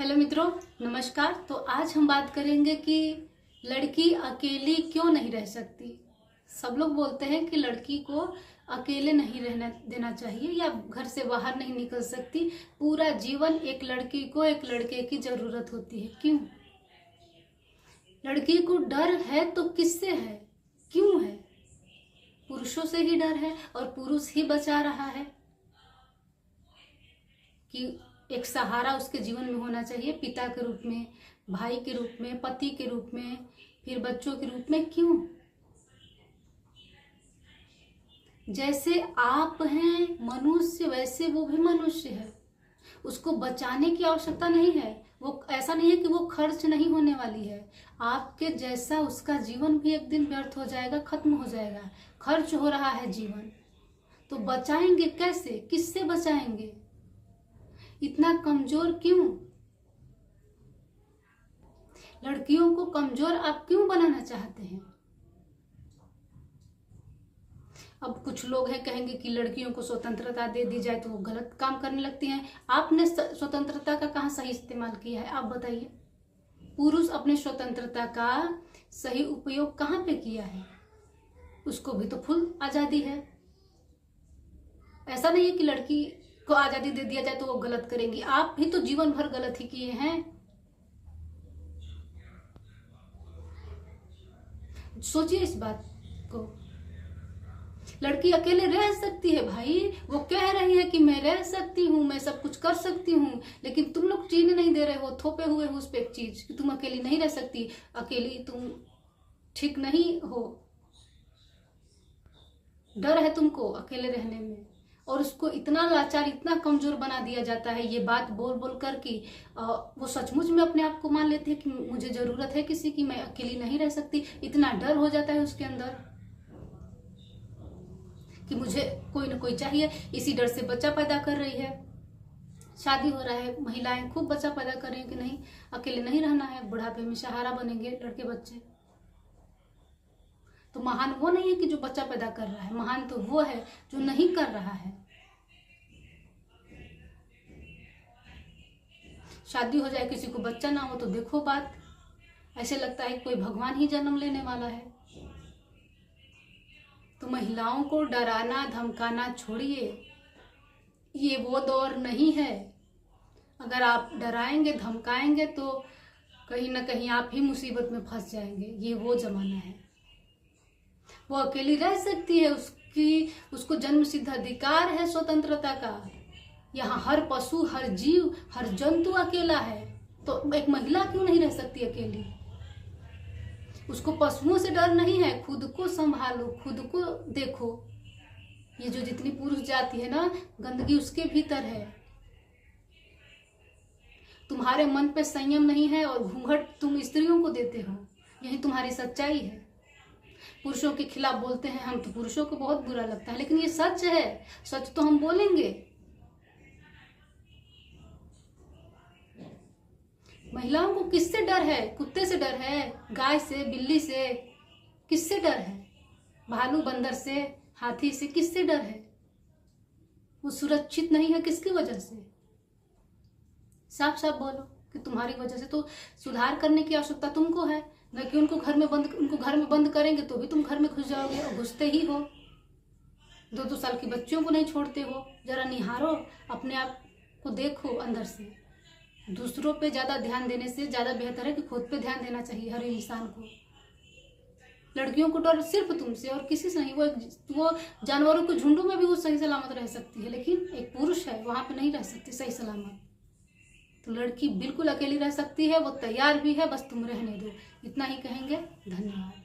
Hello मित्रों, नमस्कार। तो आज हम बात करेंगे कि लड़की अकेली क्यों नहीं रह सकती। सब लोग बोलते हैं कि लड़की को अकेले नहीं रहना देना चाहिए या घर से बाहर नहीं निकल सकती। पूरा जीवन एक लड़की को एक लड़के की जरूरत होती है। क्यों? लड़की को डर है तो किससे है, क्यों है? पुरुषों से ही डर है और पुरुष ही बचा रहा है कि एक सहारा उसके जीवन में होना चाहिए, पिता के रूप में, भाई के रूप में, पति के रूप में, फिर बच्चों के रूप में। क्यों? जैसे आप हैं मनुष्य, वैसे वो भी मनुष्य है। उसको बचाने की आवश्यकता नहीं है। वो ऐसा नहीं है कि वो खर्च नहीं होने वाली है। आपके जैसा उसका जीवन भी एक दिन व्यर्थ हो जाएगा, खत्म हो जाएगा। खर्च हो रहा है जीवन, तो बचाएंगे कैसे? किससे बचाएंगे? इतना कमजोर क्यों? लड़कियों को कमजोर आप क्यों बनाना चाहते हैं? अब कुछ लोग हैं कहेंगे कि लड़कियों को स्वतंत्रता दे दी जाए तो वो गलत काम करने लगती हैं। आपने स्वतंत्रता का कहाँ सही इस्तेमाल किया है? आप बताइए। पुरुष अपने स्वतंत्रता का सही उपयोग कहाँ पे किया है? उसको भी तो फुल आजादी है। ऐसा नहीं है कि लड़की को आजादी दे दिया जाए तो वो गलत करेंगी। आप भी तो जीवन भर गलत ही किए हैं। सोचिए इस बात को। लड़की अकेले रह सकती है भाई। वो कह रही है कि मैं रह सकती हूँ, मैं सब कुछ कर सकती हूँ, लेकिन तुम लोग जीने नहीं दे रहे हो, थोपे हुए हो उस पर एक चीज कि तुम अकेली नहीं रह सकती, अकेली तुम ठीक नहीं हो। डर है तुमको अकेले रहने में, और उसको इतना लाचार, इतना कमजोर बना दिया जाता है ये बात बोल बोल कर कि वो सचमुच में अपने आप को मान लेते हैं कि मुझे जरूरत है किसी की, मैं अकेली नहीं रह सकती। इतना डर हो जाता है उसके अंदर कि मुझे कोई ना कोई चाहिए। इसी डर से बच्चा पैदा कर रही है। शादी हो रहा है, महिलाएं खूब बच्चा पैदा कर रही है कि नहीं अकेले नहीं रहना है, बुढ़ापे में सहारा बनेंगे लड़के बच्चे। तो महान वो नहीं है कि जो बच्चा पैदा कर रहा है, महान तो वो है जो नहीं कर रहा है। शादी हो जाए, किसी को बच्चा ना हो तो देखो बात, ऐसे लगता है कोई भगवान ही जन्म लेने वाला है। तो महिलाओं को डराना धमकाना छोड़िए। ये वो दौर नहीं है। अगर आप डराएंगे धमकाएंगे तो कहीं ना कहीं आप ही मुसीबत में फंस जाएंगे। ये वो जमाना है। वो अकेली रह सकती है, उसको जन्म सिद्ध अधिकार है स्वतंत्रता का। यहाँ हर पशु, हर जीव, हर जंतु अकेला है, तो एक महिला क्यों नहीं रह सकती अकेली? उसको पशुओं से डर नहीं है। खुद को संभालो, खुद को देखो। ये जो जितनी पुरुष जाति है ना, गंदगी उसके भीतर है। तुम्हारे मन पे संयम नहीं है और घूंघट तुम स्त्रियों को देते हो। यही तुम्हारी सच्चाई है। पुरुषों के खिलाफ बोलते हैं हम, तो पुरुषों को बहुत बुरा लगता है, लेकिन ये सच है। सच तो हम बोलेंगे। महिलाओं को किससे डर है? कुत्ते से डर है? गाय से, बिल्ली से? किससे डर है? भालू बंदर से, हाथी से? किससे डर है? वो सुरक्षित नहीं है, किसकी वजह से? साफ साफ बोलो कि तुम्हारी वजह से। तो सुधार करने की आवश्यकता तुमको है, न कि उनको घर में बंद करेंगे तो भी तुम घर में घुस जाओगे, और घुसते ही हो। 2-2 साल की बच्चियों को नहीं छोड़ते हो। जरा निहारो, अपने आप को देखो अंदर से। दूसरों पे ज्यादा ध्यान देने से ज्यादा बेहतर है कि खुद पे ध्यान देना चाहिए हर इंसान को। लड़कियों को डर सिर्फ तुमसे और किसी से नहीं। वो जानवरों के झुंडों में भी वो सही सलामत रह सकती है, लेकिन एक पुरुष है वहां पे नहीं रह सकती सही सलामत। तो लड़की बिल्कुल अकेली रह सकती है, वो तैयार भी है, बस तुम रहने दो। इतना ही कहेंगे। धन्यवाद।